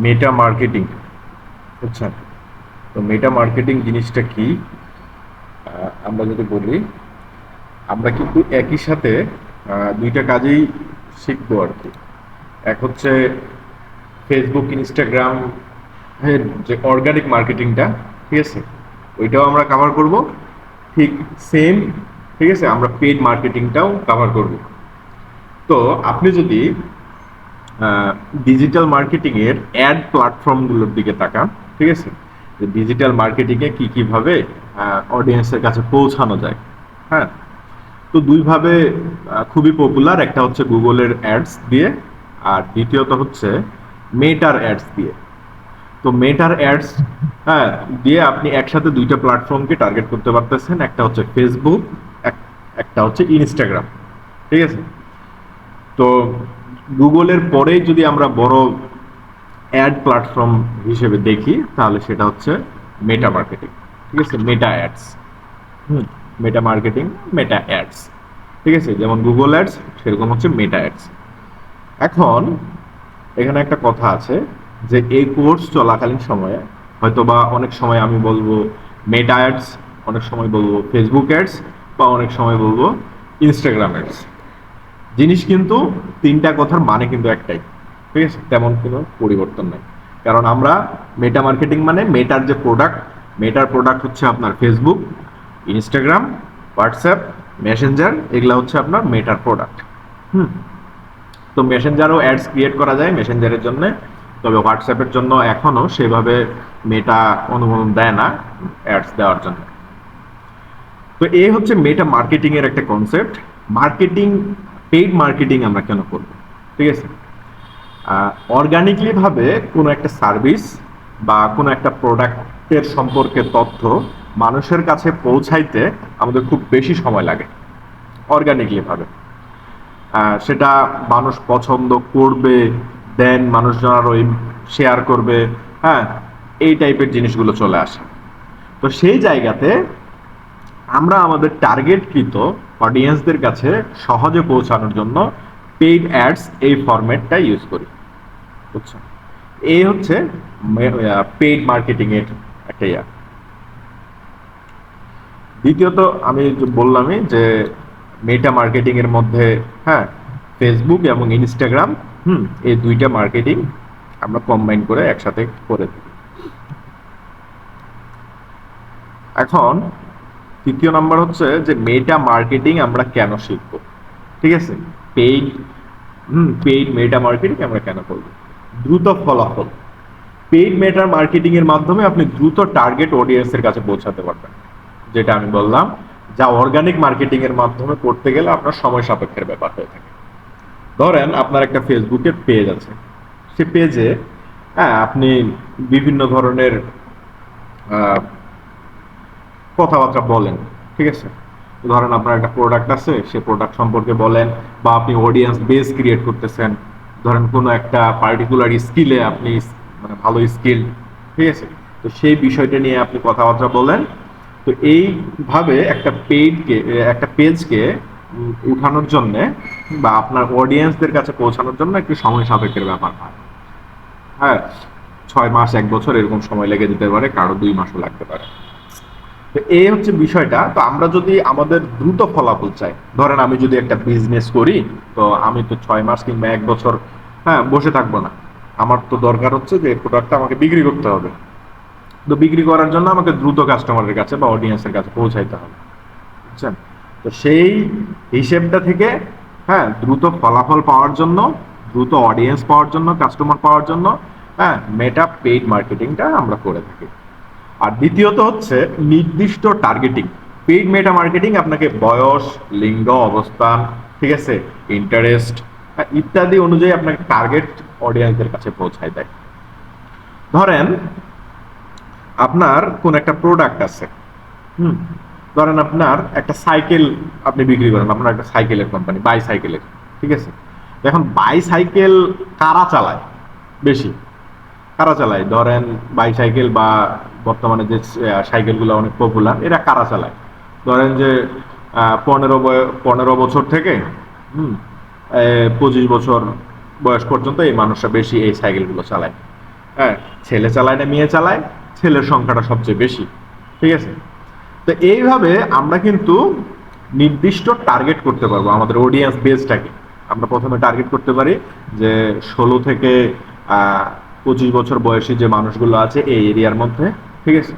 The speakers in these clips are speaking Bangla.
মেটা মার্কেটিং, বুঝছেন? তো মেটা মার্কেটিং জিনিসটা কি? আমরা যদি বলি, আমরা কিন্তু একই সাথে দুইটা কাজেই শিখবো আর কি। এক হচ্ছে ফেসবুক, ইনস্টাগ্রাম এর যে অর্গানিক মার্কেটিংটা, ঠিক আছে, ওইটাও আমরা কাভার করব। ঠিক সেম, ঠিক আছে, আমরা পেইড মার্কেটিংটাও কাভার করব। তো আপনি যদি ডিজিটাল মার্কেটিং এর অ্যাড প্ল্যাটফর্মগুলোর দিকে তাকান, ঠিক আছে, যে ডিজিটাল মার্কেটিং এ কি কিভাবে অডিয়েন্সের কাছে পৌঁছানো যায়। হ্যাঁ, তো দুইভাবে খুবই পপুলার, একটা হচ্ছে গুগলের অ্যাডস দিয়ে, আর দ্বিতীয়ত হচ্ছে মেটার অ্যাডস দিয়ে। তো মেটার অ্যাডস, হ্যাঁ, দিয়ে আপনি একসাথে দুইটা প্ল্যাটফর্মকে টার্গেট করতে পারতেছেন, একটা হচ্ছে ফেসবুক, একটা হচ্ছে ইনস্টাগ্রাম, ঠিক আছে। তো গুগলের পরেই যদি আমরা বড় অ্যাড প্ল্যাটফর্ম হিসেবে দেখি, তাহলে সেটা হচ্ছে মেটা মার্কেটিং, ঠিক আছে, মেটা অ্যাডস। হুম, মেটা মার্কেটিং, মেটা অ্যাডস, ঠিক আছে, যেমন গুগল অ্যাডস সেরকম হচ্ছে মেটা অ্যাডস। এখন এখানে একটা কথা আছে, যে এই কোর্স চলাকালীন সময়ে হয়তোবা অনেক সময় আমি বলবো মেটা অ্যাডস, অনেক সময় বলবো ফেসবুক অ্যাডস, বা অনেক সময় বলবো ইনস্টাগ্রাম অ্যাডস। জিনিস কিন্তু তিনটা কথার মানে কিন্তু একটাই, ঠিক আছে, তেমন কোনো পরিবর্তন নাই। কারণ আমরা মেটা মার্কেটিং মানে মেটার যে প্রোডাক্ট, মেটার প্রোডাক্ট হচ্ছে আপনার ফেসবুক, ইনস্টাগ্রাম, হোয়াটসঅ্যাপ, মেসেঞ্জার, এগুলা হচ্ছে আপনার মেটার প্রোডাক্ট। হুম, তো মেসেঞ্জারও অ্যাডস ক্রিয়েট করা যায় মেসেঞ্জারের জন্য, তবে হোয়াটসঅ্যাপের জন্য এখনো সেভাবে মেটা অনুমোদন দেয় না অ্যাডস দেওয়ার জন্য। তো এই হচ্ছে মেটা মার্কেটিং এর একটা কনসেপ্ট। মার্কেটিং, পেইড মার্কেটিং আমরা কেন করব, ঠিক আছে? অর্গানিকলি ভাবে কোনো একটা সার্ভিস বা কোনো একটা প্রোডাক্টের সম্পর্কে তথ্য মানুষের কাছে পৌঁছাইতে আমাদের খুব বেশি সময় লাগে, অর্গানিকলি ভাবে। সেটা মানুষ পছন্দ করবে, দেন মানুষজন আরো শেয়ার করবে, হ্যাঁ, এই টাইপের জিনিসগুলো চলে আসে। তো সেই জায়গাতে আমরা আমাদের টার্গেটকৃত অডিয়েন্সদের কাছে সহজে পৌঁছানোর জন্য পেইড অ্যাডস এই ফরম্যাটটা ইউজ করি, বুঝছেন? এই হচ্ছে পেইড মার্কেটিং এর একটা ইয়া। দ্বিতীয়ত আমি যে বললামই যে মেটা মার্কেটিং এর মধ্যে, হ্যাঁ, ফেসবুক এবং ইনস্টাগ্রাম, এই দুইটা মার্কেটিং আমরা কম্বাইন করে একসাথে করে দিই। এখন তৃতীয় নাম্বার হচ্ছে যে মেটা মার্কেটিং আমরা কেন শিখবো, ঠিক আছে, পেইড, পেইড মেটা মার্কেটিং আমরা কেন করব? দ্রুত ফলাফল। পেইড মেটা মার্কেটিং এর মাধ্যমে আপনি দ্রুত টার্গেট অডিয়েন্সের কাছে পৌঁছাতে পারবেন, যেটা আমি বললাম, যা অর্গানিক মার্কেটিং এর মাধ্যমে করতে গেলে আপনার সময় সাপেক্ষের ব্যাপার হয়ে থাকে। ধরেন আপনার একটা ফেসবুকের পেজ আছে, সে পেজে, হ্যাঁ, আপনি বিভিন্ন ধরনের আহ, কথাবার্তা বলেন, ঠিক আছে। ধরেন আপনার একটা প্রোডাক্ট আছে, সে প্রোডাক্ট সম্পর্কে বলেন, বা আপনি অডিয়েন্স বেস ক্রিয়েট করতেছেন, ধরেন কোনো একটা পার্টিকুলার স্কিলে আপনি মানে ভালো স্কিল, ঠিক আছে, তো সেই বিষয়টা নিয়ে আপনি কথাবার্তা বলেন। তো এইভাবে একটা পেজকে, একটা পেজকে উঠানোর জন্য বা আপনার অডিয়েন্সদের কাছে পৌঁছানোর জন্য একটু সময় সাপেক্ষের ব্যাপার হয়। হ্যাঁ, 6 মাস, 1 বছর এরকম সময় লেগে যেতে পারে, কারো 2 মাসও লাগতে পারে। তো এই হচ্ছে বিষয়টা। তো আমরা যদি আমাদের দ্রুত ফলাফল চাই, ধরেন আমি যদি একটা বিজনেস করি, তো আমি তো 6 মাস কিংবা 1 বছর, হ্যাঁ, বসে থাকবো না। আমার তো দরকার হচ্ছে যে প্রোডাক্টটা আমাকে বিক্রি করতে হবে। তো বিক্রি করার জন্য আমাকে দ্রুত কাস্টমারের কাছে বা অডিয়েন্সের কাছে পৌঁছাইতে হবে, বুঝছেন? তো সেই হিসেবটা থেকে, হ্যাঁ, দ্রুত ফলাফল পাওয়ার জন্য, দ্রুত অডিয়েন্স পাওয়ার জন্য, কাস্টমার পাওয়ার জন্য, হ্যাঁ, মেটা পেইড মার্কেটিংটা আমরা করে থাকি। আর দ্বিতীয়ত হচ্ছে নির্দিষ্ট টার্গেটিং। পেইড মেটা মার্কেটিং আপনাকে বয়স, লিঙ্গ, অবস্থান, ঠিক আছে, ইন্টারেস্ট, ইত্যাদি অনুযায়ী আপনাকে টার্গেট অডিয়েন্সদের কাছে পৌঁছায় দেয়। ধরেন আপনার কোন একটা প্রোডাক্ট আছে, হুম, ধরেন আপনার একটা সাইকেল আপনি বিক্রি করেন, আপনার একটা সাইকেলের কোম্পানি, বাইসাইকেলের, ঠিক আছে। এখন বাইসাইকেল কারা চালায় বেশি? কারা চালায়? ধরেন বাইসাইকেল বা বর্তমানে যে সাইকেলগুলো অনেক পপুলার, এরা কারা চালায়? ধরেন যে 15 বছর থেকে, হুম, 25 বছর বয়স পর্যন্ত এই মানুষরা বেশি এই সাইকেলগুলো চালায়। হ্যাঁ, ছেলে চালায় না মেয়ে চালায়, ছেলের সংখ্যাটা সবচেয়ে বেশি। ঠিক আছে? তো এইভাবে আমরা কিন্তু নির্দিষ্ট টার্গেট করতে পারবো আমাদের অডিয়েন্স বেসটাকে। আমরা প্রথমে টার্গেট করতে পারি যে 16 থেকে 25 বছর বয়সী যে মানুষগুলো আছে এই এরিয়ার মধ্যে, ঠিক আছে,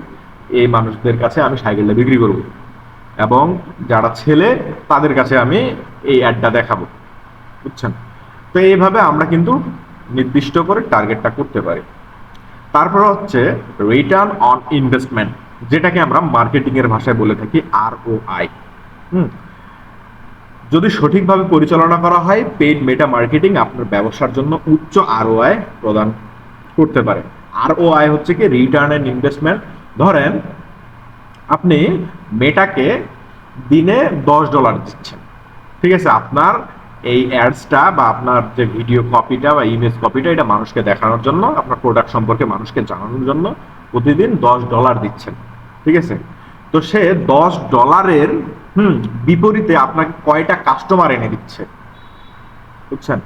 এই মানুষদের কাছে আমি সাইকেলটা বিক্রি করব, এবং যারা ছেলে তাদের কাছে আমি এই অ্যাডটা দেখাবো। বুঝছেন? তো এইভাবে আমরা কিন্তু নির্দিষ্ট করে টার্গেটটা করতে পারি। তারপর হচ্ছে রিটার্ন অন ইনভেস্টমেন্ট, যেটাকে আমরা মার্কেটিং এর ভাষায় বলে থাকি ROI। যদি সঠিকভাবে পরিচালনা করা হয়, পেইড মেটা মার্কেটিং আপনার ব্যবসার জন্য উচ্চ ROI প্রদান করতে পারে। ROI হচ্ছে কি রিটার্ন অন ইনভেস্টমেন্ট। ধরেন আপনি মেটাকে দিনে $10 দিচ্ছেন, ঠিক আছে, আপনার এই অ্যাডসটা বা আপনার যে ভিডিও কপিটা বা ইমেজ কপিটা এটা মানুষকে দেখানোর জন্য, আপনার প্রোডাক্ট সম্পর্কে মানুষকে জানানোর জন্য প্রতিদিন $10 দিচ্ছেন, ঠিক আছে। তো সে $10 বিপরীতে আপনাকে কয়টা কাস্টমার এনে দিচ্ছে, বুঝছেন?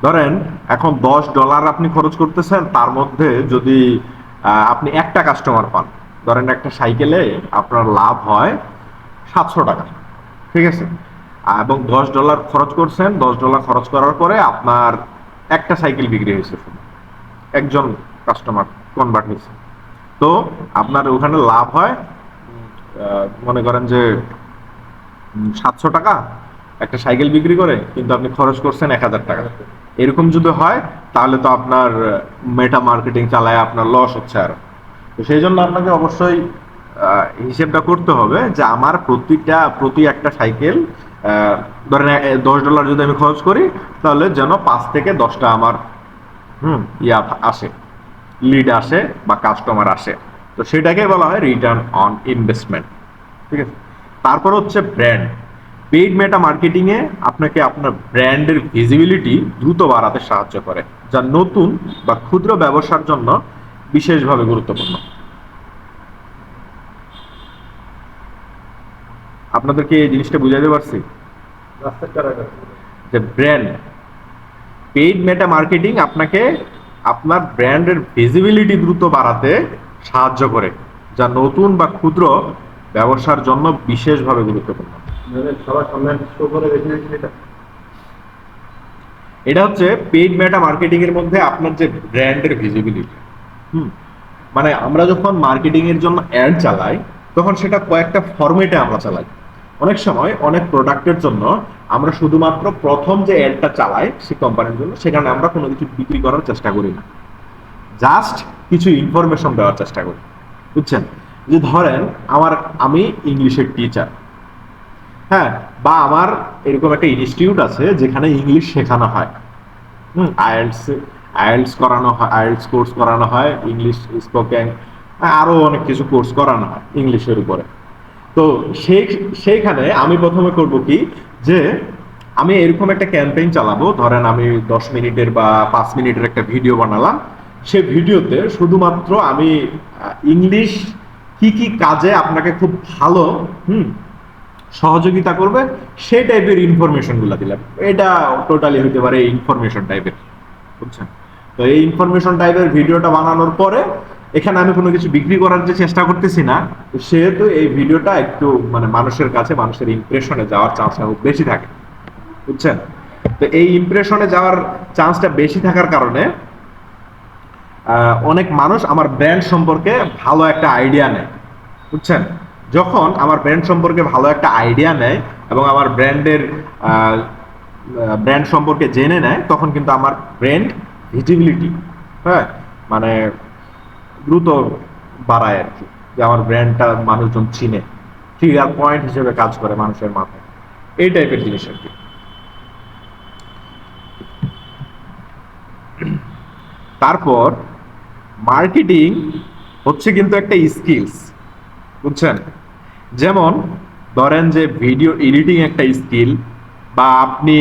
ধরেন এখন $10 আপনি খরচ করতেছেন, তার মধ্যে যদি আপনি একটা কাস্টমার পান, ধরেন একটা সাইকেলে আপনার লাভ হয় $700, ঠিক আছে, এবং $10 খরচ করছেন, $10 খরচ করার পরে আপনার একটা সাইকেল বিক্রি হয়েছে, শুধু একজন কাস্টমার কনভার্ট হয়েছে। তো আপনার ওখানে লাভ হয় মনে করেন যে $700 একটা সাইকেল বিক্রি করে, কিন্তু আপনি খরচ করছেন $1000। এরকম যদি হয় তাহলে তো আপনার মেটা মার্কেটিং চালায় আপনার লস হচ্ছে আরো। তো সেই জন্য আপনাকে অবশ্যই হিসেবটা করতে হবে যে আমার প্রতি একটা সাইকেল ধরেন $10 যদি আমি খরচ করি, তাহলে যেন 5 থেকে 10টা আমার আসে, লিড আসে বা কাস্টমার আসে। তো সেটাকে বলা হয় রিটার্ন অন ইনভেস্টমেন্ট, ঠিক আছে। তারপর হচ্ছে ব্র্যান্ড। পেইড মেটা মার্কেটিং এ আপনাকে আপনার ব্র্যান্ডের ভিজিবিলিটি দ্রুত বাড়াতে সাহায্য করে, যা নতুন বা ক্ষুদ্র ব্যবসার জন্য বিশেষভাবে গুরুত্বপূর্ণ। আপনাদেরকে এই জিনিসটা বুঝাইতে পারছি যে ব্র্যান্ড, পেইড মেটা মার্কেটিং আপনাকে আপনার ব্র্যান্ডের ভিজিবিলিটি দ্রুত বাড়াতে সাহায্য করে, যা নতুন বা ক্ষুদ্র ব্যবসার জন্য বিশেষভাবে গুরুত্বপূর্ণ। এটা হচ্ছে পেইড মেটা মার্কেটিং এর মধ্যে আপনার যে ব্র্যান্ডের ভিজিবিলিটি। মানে আমরা যখন মার্কেটিং এর জন্য অ্যাড চালাই, তখন সেটা কয়েকটা ফরম্যাটে আমরা চালাই। অনেক সময় অনেক প্রোডাক্টের জন্য আমরা শুধুমাত্র প্রথম যে অ্যাডটা চালাই সেই কোম্পানির জন্য, সেখানে আমরা কোনো কিছু বিক্রি করার চেষ্টা করি না, জাস্ট কিছু ইনফরমেশন দেওয়ার চেষ্টা করি। বুঝছেন? যে ধরেন আমি ইংলিশের টিচার, হ্যাঁ, বা আমার এরকম একটা ইনস্টিটিউট আছে যেখানে ইংলিশ শেখানো হয়, আইএলটিএস আইএলটিএস করানো হয়, আইএলটিএস কোর্স করানো হয়, ইংলিশ স্পোকেন, আরো অনেক কিছু কোর্স করানো হয় ইংলিশের উপরে। তো সেইখানে আমি প্রথমে করব কি, যে আমি এরকম একটা ক্যাম্পেইন চালাবো। ধরেন আমি 10 মিনিটের বা 5 মিনিটের একটা ভিডিও বানালাম, সে ভিডিওতে শুধুমাত্র আমি ইংলিশ কি কি কাজে আপনাকে খুব ভালো সহযোগিতা করবে সেই টাইপের ইনফরমেশন গুলা দিলাম। এটা টোটালি হইতে পারে ইনফরমেশন টাইপের, বুঝছেন? তো এই ইনফরমেশন টাইপের ভিডিওটা বানানোর পরে এখানে আমি কোনো কিছু বিক্রি করার যে চেষ্টা করতেছি না, সেহেতু এই ভিডিওটা একটু মানে মানুষের কাছে, মানুষের ইমপ্রেশনে যাওয়ার চান্সটা খুব বেশি থাকে, বুঝছেন? তো এই ইমপ্রেশনে যাওয়ার চান্সটা বেশি থাকার কারণে অনেক মানুষ আমার ব্র্যান্ড সম্পর্কে ভালো একটা আইডিয়া নেয়, বুঝছেন? যখন আমার ব্র্যান্ড সম্পর্কে ভালো একটা আইডিয়া নেয় এবং আমার ব্র্যান্ড সম্পর্কে জেনে নেয়, তখন কিন্তু আমার ব্র্যান্ড ভিজিবিলিটি, হ্যাঁ, মানে দ্রুত বাড়ায় আর কি, যে আমার ব্র্যান্ডটা মানুষজন চিনে, ট্রিগার পয়েন্ট হিসেবে কাজ করে মানুষের মাথায়, এই টাইপের জিনিস আর কি। তারপর মার্কেটিং হচ্ছে কিন্তু একটা স্কিলস, বুঝছেন? যেমন ধরেন যে ভিডিও এডিটিং একটা স্কিল, বা আপনি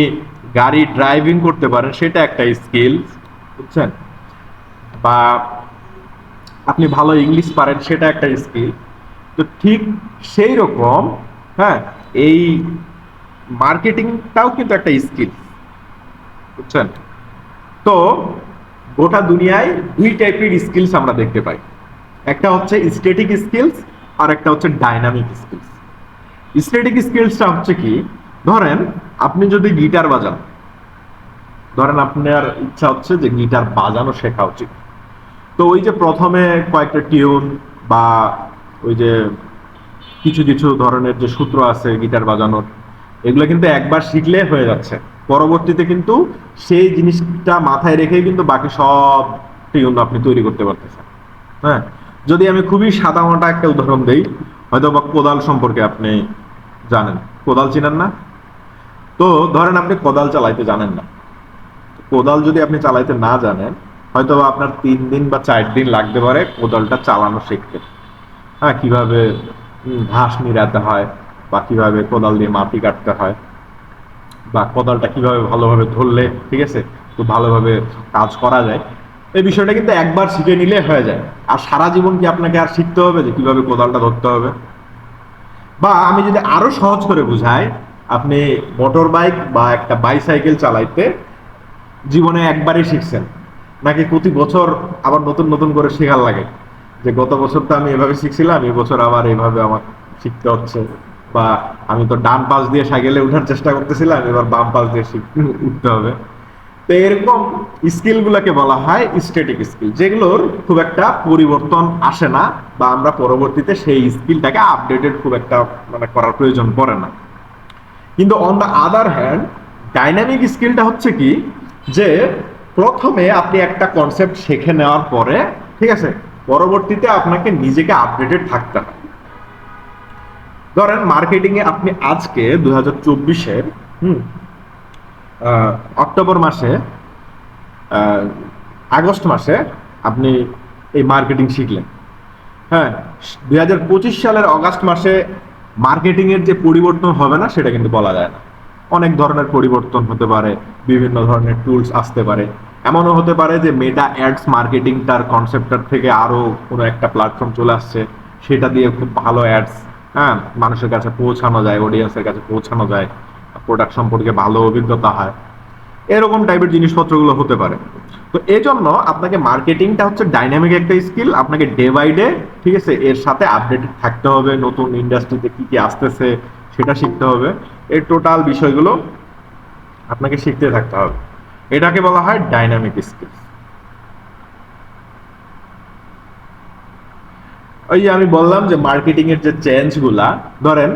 গাড়ি ড্রাইভিং করতে পারেন সেটা একটা স্কিল, বুঝছেন? বা আপনি ভালো ইংলিশ পারেন সেটা একটা স্কিল। তো ঠিক সেই রকম, হ্যাঁ, এই মার্কেটিংটাও কিন্তু একটা স্কিল, বুঝছেন? তো গোটা দুনিয়ায় দুই টাইপের স্কিলস আমরা দেখতে পাই, একটা হচ্ছে স্ট্যাটিক স্কিলস আর একটা হচ্ছে ডাইনামিক স্কিলস। স্ট্যাটিক স্কিলসটা হচ্ছে কি, ধরেন আপনি যদি গিটার বাজান, ধরেন আপনার ইচ্ছা হচ্ছে যে গিটার বাজানো শেখা উচিত, তো ওই যে প্রথমে কয়েকটা টিউন বা ওই যে কিছু কিছু ধরনের যে সূত্র আছে গিটার বাজানোর, এগুলো কিন্তু একবার শিখলে হয়ে যাচ্ছে। পরবর্তীতে কিন্তু সেই জিনিসটা মাথায় রেখেই কিন্তু বাকি সব টিউন আপনি তৈরি করতে পারতেছেন। হ্যাঁ, যদি আমি খুবই সাদামাটা একটা উদাহরণ দেই, হয়তো বা কোদাল সম্পর্কে আপনি জানেন, কোদাল চিনেন না? তো ধরেন আপনি কোদাল চালাইতে জানেন না, কোদাল যদি আপনি চালাইতে না জানেন, হয়তো বা আপনার 3 দিন বা 4 দিন লাগতে পারে কোদালটা চালানো শিখতে। হ্যাঁ, কিভাবে ঘাস নিড়াতে হয়, বা কিভাবে কোদাল দিয়ে মাটি কাটতে হয়, বা কোদালটা কিভাবে ভালোভাবে ধরলে, ঠিক আছে, তো ভালোভাবে কাজ করা যায়, এই বিষয়টা কিন্তু একবার শিখে নিলে হয়ে যায়। আর সারা জীবন কি আপনাকে আর শিখতে হবে যে কিভাবে কোদালটা ধরতে হবে? বা আমি যদি আরো সহজ করে বুঝাই, আপনি মোটর বাইক বা একটা বাইসাইকেল চালাইতে জীবনে একবারই শিখছেন, নাকি প্রতি বছর আবার নতুন নতুন করে শেখার লাগে, যে গত বছর তো আমি এভাবে শিখছিলাম, এই বছর আবার এইভাবে আমার শিখতে হচ্ছে, বা আমি তো ডান পাশ দিয়ে সাইকেলে উঠার চেষ্টা করতেছিলাম, এবার বাম পাশ দিয়ে উঠতে হবে। তো এরকম স্কিল গুলাকে বলা হয় স্ট্যাটিক স্কিল, যেগুলোর খুব একটা পরিবর্তন আসে না, বা আমরা পরবর্তীতে সেই স্কিলটাকে আপডেটেড খুব একটা মানে করার প্রয়োজন পড়ে না। কিন্তু on the other hand dynamic স্কিলটা হচ্ছে কি, যে প্রথমে আপনি একটা কনসেপ্ট শিখে নেওয়ার পরে, ঠিক আছে, পরবর্তীতে আপনাকে নিজেকে আপডেটেড থাকতে হয়। ধরেন মার্কেটিং এ আপনি আজকে 2024-এর অক্টোবর মাসে, আগস্ট মাসে আপনি এই মার্কেটিং শিখলেন। হ্যাঁ, 2025 সালের অগাস্ট মাসে মার্কেটিং এর যে পরিবর্তন হবে না সেটা কিন্তু বলা যায় না। অনেক ধরনের পরিবর্তন হতে পারে, বিভিন্ন ধরনের টুলস আসতে পারে, এমনও হতে পারে যে মেটা অ্যাডস মার্কেটিংটার কনসেপ্টটার থেকে আরো কোনো একটা প্ল্যাটফর্ম চলে আসছে, সেটা দিয়ে খুব ভালো অ্যাডস, হ্যাঁ, মানুষের কাছে পৌঁছানো যায়, অডিয়েন্সের কাছে পৌঁছানো যায়, প্রোডাক্ট সম্পর্কে ভালো অভিজ্ঞতা হয়, এরকম টাইপের জিনিসপত্রগুলো হতে পারে। তো এই জন্য আপনাকে মার্কেটিংটা হচ্ছে ডাইনামিক একটা স্কিল, আপনাকে ডে বাই ডে, ঠিক আছে, এর সাথে আপডেটেড থাকতে হবে, নতুন ইন্ডাস্ট্রিতে কি কি আসতেছে সেটা শিখতে হবে, এই টোটাল বিষয়গুলো আপনাকে শিখতে থাকতে হবে। এটাকে বলা হয় ডাইনামিক স্কিল। ওই যে আমি বললাম যে মার্কেটিং এর যে চেঞ্জ গুলা, ধরেন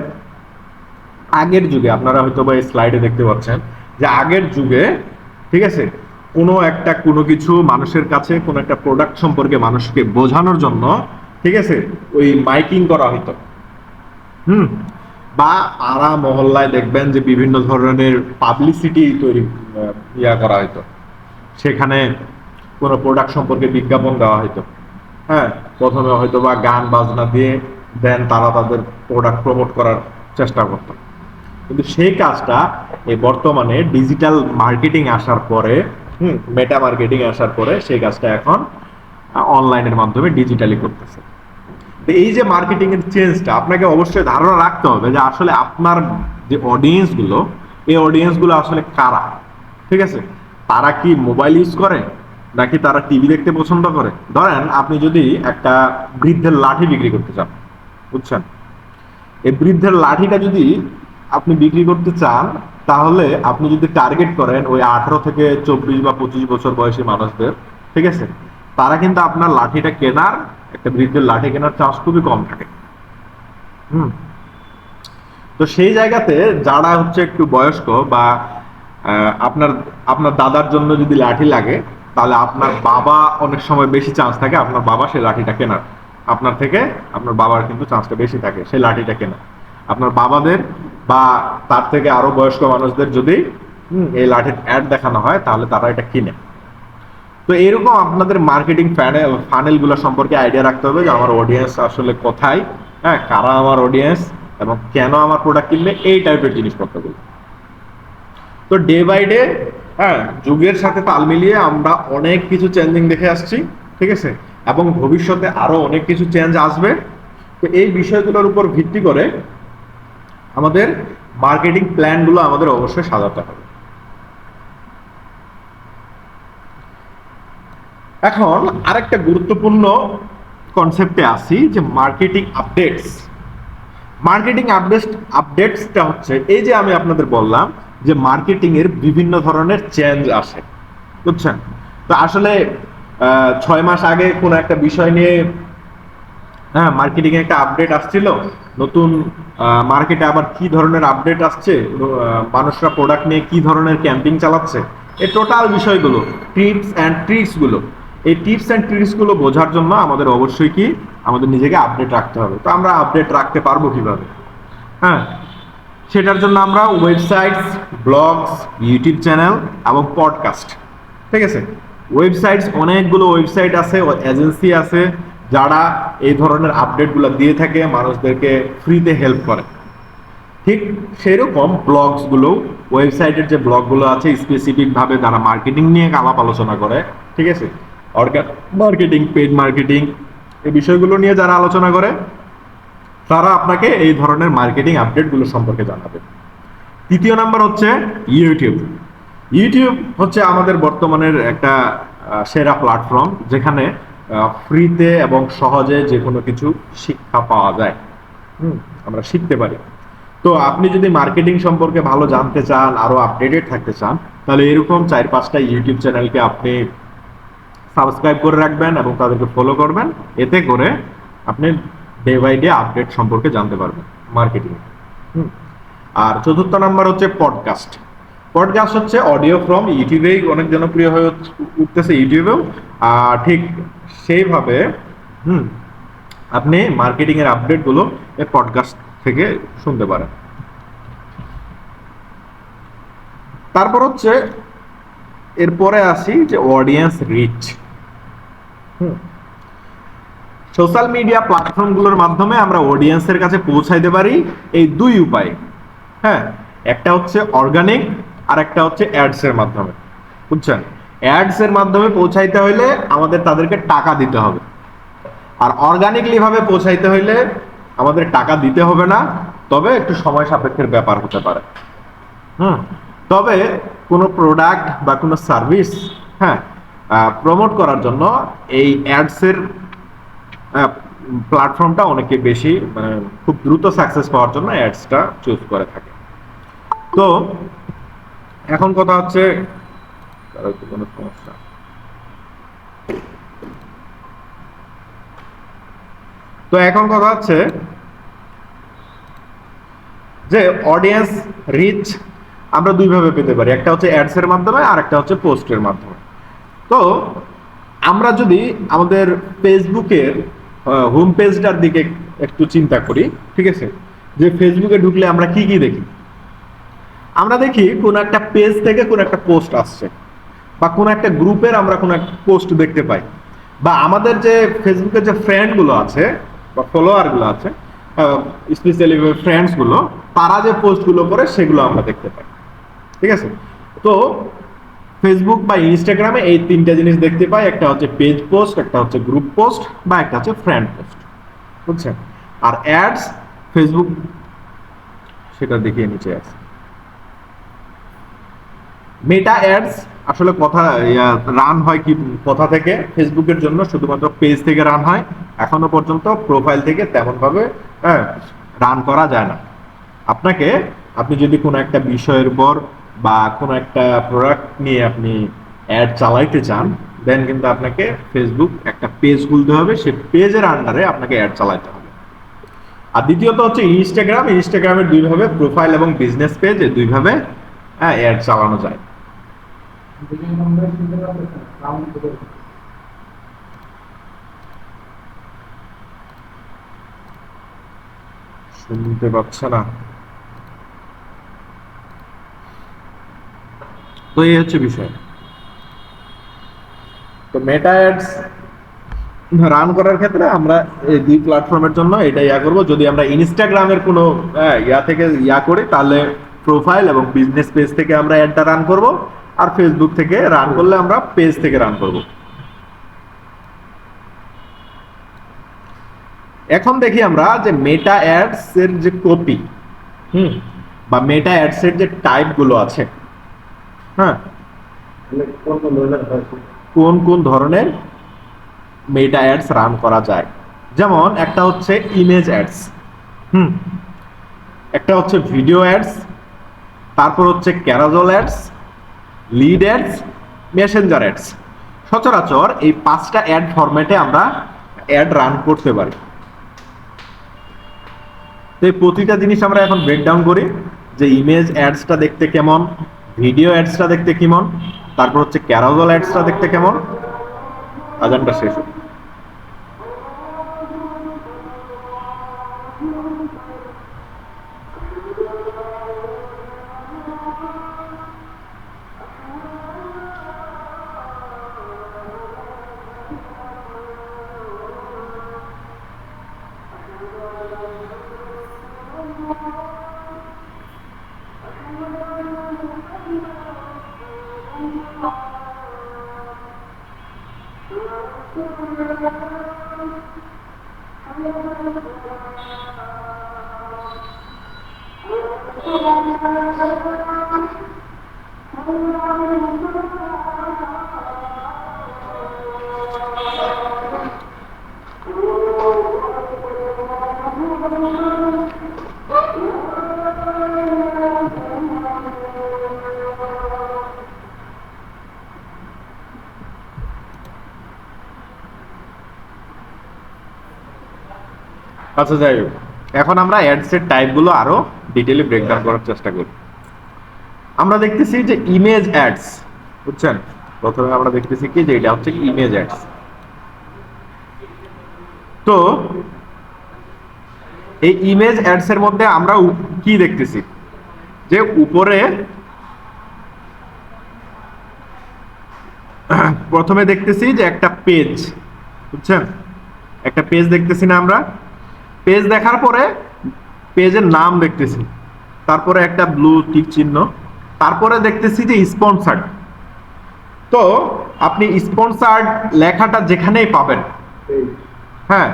আগের যুগে আপনারা হয়তো বা এই স্লাইডে দেখতে পাচ্ছেন যে আগের যুগে, ঠিক আছে, কোনো কিছু মানুষের কাছে, কোনো একটা প্রোডাক্ট সম্পর্কে মানুষকে বোঝানোর জন্য, ঠিক আছে, ওই মাইকিং করা হইতো। হুম, বা পাড়া মহল্লায় দেখবেন যে বিভিন্ন ধরনের পাবলিসিটি তৈরি করা হইতো, সেখানে কোনো প্রোডাক্ট সম্পর্কে বিজ্ঞাপন দেওয়া হইতো। হ্যাঁ, প্রথমে হয়তো বা গান বাজনা দিয়ে দেন তারা তাদের প্রোডাক্ট প্রমোট করার চেষ্টা করতো। কিন্তু সেই কাজটা এই বর্তমানে ডিজিটাল মার্কেটিং আসার পরে, মেটা মার্কেটিং আসার পরে সেই কাজটা এখন অনলাইনের মাধ্যমে ডিজিটালি করতেছে। তো এই যে মার্কেটিং এর চেঞ্জটা, আপনাকে অবশ্যই ধারণা রাখতে হবে যে আসলে আপনার যে অডিয়েন্স গুলো, এই অডিয়েন্স গুলো আসলে কারা, ঠিক আছে, তারা কি মোবাইল ইউজ করে, নাকি তারা টিভি দেখতে পছন্দ করে। ধরেন আপনি যদি একটা বৃদ্ধের লাঠি বিক্রি করতে চান, বুঝছেন, এই বৃদ্ধের লাঠিটা যদি আপনি বিক্রি করতে চান, তাহলে আপনি যদি টার্গেট করেন ওই 18 থেকে 24 বা 25 বছর বয়সী মানুষদের, ঠিক আছে, তারা কিন্তু আপনার লাঠিটা কেনার, একটা বৃদ্ধের লাঠি কেনার চান্স খুবই কম থাকে। হুম, তো সেই জায়গাতে যারা হচ্ছে একটু বয়স্ক, বা আপনার আপনার দাদার জন্য যদি লাঠি লাগে, তাহলে আপনার বাবা অনেক সময় বেশি চান্স থাকে আপনার বাবা সেই লাঠিটা কেনার, আপনার থেকে আপনার বাবার কিন্তু চান্সটা বেশি থাকে সেই লাঠিটা কেনার। আপনার বাবাদের বা তার থেকে আরো বয়স্ক মানুষদের যদি এই লাঠির অ্যাড দেখানো হয়, তাহলে তারা এটা কিনে। তো এরকম আপনাদের মার্কেটিং ফানেল গুলো সম্পর্কে আইডিয়া রাখতে হবে যে আমার অডিয়েন্স আসলে কোথায়, হ্যাঁ, কারা আমার অডিয়েন্স, এবং কেন আমার প্রোডাক্ট কিনবে, এই টাইপের জিনিসপত্রগুলো। তো ডে বাই ডে, হ্যাঁ, যুগের সাথে তাল মিলিয়ে আমরা অনেক কিছু চেঞ্জিং দেখে আসছি, ঠিক আছে, এবং ভবিষ্যতে আরো অনেক কিছু চেঞ্জ আসবে। তো এই বিষয়গুলোর উপর ভিত্তি করে আমাদের মার্কেটিং প্ল্যানগুলো আমাদের অবশ্যই সাজাতে হবে। এখন আরেকটা গুরুত্বপূর্ণ কনসেপ্টে আসি যে মার্কেটিং আপডেটস। মার্কেটিং আপডেটসটা হচ্ছে এই যে আমি আপনাদের বললাম যে মার্কেটিং এর বিভিন্ন ধরনের চেঞ্জ আসে, বুঝছেন? তো আসলে 6 মাস আগে কোন একটা বিষয় নিয়ে হ্যাঁ মার্কেটিং এ একটা আপডেট আসছিল, নতুন মার্কেটে আবার কি ধরনের আপডেট আসছে, মানুষরা প্রোডাক্ট নিয়ে কি ধরনের ক্যাম্পিং চালাচ্ছে, এই টোটাল বিষয়গুলো, টিপস অ্যান্ড ট্রিক্স গুলো, এই টিপস অ্যান্ড ট্রিক্স গুলো বোঝার জন্য আমাদের অবশ্যই কি আমাদের নিজেকে আপডেট রাখতে হবে। তো আমরা আপডেট রাখতে পারবো কিভাবে? হ্যাঁ, সেটার জন্য আমরা ওয়েবসাইটস, ব্লগস, ইউটিউব চ্যানেল এবং পডকাস্ট, ঠিক আছে? ওয়েবসাইটস, অনেকগুলো ওয়েবসাইট আছে, এজেন্সি আছে যারা এই ধরনের আপডেটগুলো দিয়ে থাকে, মানুষদেরকে ফ্রিতে হেল্প করে। ঠিক সেরকম ব্লগসগুলো, ওয়েবসাইটের যে ব্লগগুলো আছে স্পেসিফিকভাবে যারা মার্কেটিং নিয়ে আলাপ আলোচনা করে, ঠিক আছে, মার্কেটিং, পেইড মার্কেটিং, এই বিষয়গুলো নিয়ে যারা আলোচনা করে তারা আপনাকে এই ধরনের মার্কেটিং আপডেটগুলো সম্পর্কে জানাবে। তৃতীয় নাম্বার হচ্ছে ইউটিউব। ইউটিউব হচ্ছে আমাদের বর্তমানের একটা সেরা প্ল্যাটফর্ম যেখানে ফ্রিতে এবং সহজে যে কোনো কিছু শিক্ষা পাওয়া যায়, আমরা শিখতে পারি। তো আপনি যদি মার্কেটিং সম্পর্কে ভালো জানতে চান, আরো আপডেটেড থাকতে চান, তাহলে এরকম 4-5টা ইউটিউব চ্যানেলকে আপনি সাবস্ক্রাইব করে রাখবেন এবং তাদেরকে ফলো করবেন। এতে করে আপনি ডে বাই ডে আপডেট সম্পর্কে জানতে পারবেন মার্কেটিং। আর চতুর্থ নাম্বার হচ্ছে পডকাস্ট। পডকাস্ট হচ্ছে অডিও ফ্রম ইউটিউবেই অনেক জনপ্রিয় হয়ে উঠতেছে ইউটিউবেও। ঠিক সেইভাবে আপনি মার্কেটিং এর আপডেট গুলো এই পডকাস্ট থেকে শুনতে পারেন। তারপর হচ্ছে এরপরে আসি যে অডিয়েন্স রিচ। সোশ্যাল মিডিয়া প্ল্যাটফর্মগুলোর মাধ্যমে আমরা অডিয়েন্সের কাছে পৌঁছাইতে পারি এই দুই উপায়। হ্যাঁ, একটা হচ্ছে অর্গানিক আর একটা হচ্ছে অ্যাডস এর মাধ্যমে, বুঝছেন? অ্যাডস এর মাধ্যমে পৌঁছাইতে হইলে আমাদের তাদেরকে টাকা দিতে হবে, আর অর্গানিকলি ভাবে পৌঁছাইতে হইলে আমাদের টাকা দিতে হবে না, তবে একটু সময় সাপেক্ষের ব্যাপার হতে পারে। তবে কোনো প্রোডাক্ট বা কোনো সার্ভিস হ্যাঁ প্রমোট করার জন্য এই অ্যাডস এর প্ল্যাটফর্মটা অনেকে বেশি মানে খুব দ্রুত সাকসেস পাওয়ার জন্য অ্যাডসটা চুজ করে থাকে। তো এখন কথা হচ্ছে কোনো সমস্যা, তো এখন কথা হচ্ছে যে অডিয়েন্স রিচ আমরা দুইভাবে পেতে পারি, একটা হচ্ছে অ্যাডস এর মাধ্যমে আর একটা হচ্ছে পোস্টের মাধ্যমে। তো আমরা যদি আমাদের ফেসবুকের হোম পেজটার দিকে একটু চিন্তা করি, ঠিক আছে, যে ফেসবুকে ঢুকলে আমরা কি কি দেখি? আমরা দেখি কোন একটা পেজ থেকে কোন একটা পোস্ট আসছে, বা কোন একটা গ্রুপের আমরা কোন একটা পোস্ট দেখতে পাই, বা আমাদের যে ফেসবুকের যে ফ্রেন্ড গুলো আছে বা ফলোয়ার গুলো আছে, স্পেশালি ফ্রেন্ডস গুলো, তারা যে পোস্ট গুলো করে সেগুলো আমরা দেখতে পাই, ঠিক আছে? তো ফেসবুক বা ইনস্টাগ্রামে এই তিনটা জিনিস দেখতে পাই, একটা হচ্ছে পেজ পোস্ট, একটা হচ্ছে গ্রুপ পোস্ট, বা একটা হচ্ছে ফ্রেন্ড পোস্ট, বুঝছেন? আর অ্যাডস ফেসবুক সেটা দেখিয়ে নিচে আছে। মেটা অ্যাডস আসলে কথা রান হয় কি কোথা থেকে? ফেসবুকের জন্য শুধুমাত্র পেজ থেকে রান হয়, এখনো পর্যন্ত প্রোফাইল থেকে তেমন ভাবে রান করা যায় না। আপনি যদি কোনো একটা বিষয়ের উপর বা কোনো একটা প্রোডাক্ট নিয়ে আপনি অ্যাড চালাইতে চান, দেন কিন্তু আপনাকে ফেসবুক একটা পেজ খুলতে হবে, সেই পেজের আন্ডারে আপনাকে অ্যাড চালাতে হবে। আর দ্বিতীয়ত হচ্ছে ইনস্টাগ্রামের দুইভাবে প্রোফাইল এবং বিজনেস পেজ, এই দুইভাবে অ্যাড চালানো যায়। শুনতে পাচ্ছে না? তো এই হচ্ছে বিষয়। তো মেটা অ্যাডস রান করার ক্ষেত্রে আমরা এই দুই প্ল্যাটফর্মের জন্য এটা করব। যদি আমরা ইনস্টাগ্রামের কোনো থেকে করি, তাহলে প্রোফাইল এবং বিজনেস পেজ থেকে আমরা অ্যাডটা রান করব, আর ফেসবুক থেকে রান করলে আমরা পেজ থেকে রান করব। এখন দেখি আমরা যে মেটা অ্যাডস এর যে কপি বা মেটা অ্যাডস এর যে টাইপ গুলো আছে, হ্যাঁ, কোন কোন ধরনের মেটা অ্যাডস রান করা যায়। যেমন একটা হচ্ছে ইমেজ অ্যাডস, একটা হচ্ছে ভিডিও অ্যাডস, তারপর হচ্ছে carousel ads, lead ads, messenger ads. সচরাচর এই 5টা অ্যাড ফরম্যাটে আমরা অ্যাড রান করতে পারি। তো এই প্রতিটা জিনিস আমরা এখন ব্রেকডাউন করি, যে ইমেজ অ্যাডসটা দেখতে কেমন, ভিডিও অ্যাডসটা দেখতে কেমন, তারপর হচ্ছে ক্যারাজল অ্যাডসটা দেখতে কেমন। আজানটা শেষ হোক। আচ্ছা, যাই হোক, এখন আমরা অ্যাডস এর টাইপগুলো আরো ডিটেইলি ব্রেকডাউন করার চেষ্টা করি। আমরা দেখতেছি যে ইমেজ অ্যাডস, বুঝছেন? প্রথমে আমরা দেখতেছি কি যে এটা হচ্ছে ইমেজ অ্যাডস। তো এই ইমেজ অ্যাডস এর মধ্যে আমরা কি দেখতেছি, যে উপরে প্রথমে দেখতেছি যে একটা পেজ, বুঝছেন? একটা পেজ দেখতেছি না আমরা? পেজ দেখার পরে পেজের নাম দেখতেছি, তারপরে একটা ব্লু টিক চিহ্ন, তারপরে দেখতেছি যে স্পন্সার্ড। তো আপনি স্পন্সার্ড লেখাটা যেখানেই পাবেন, হ্যাঁ,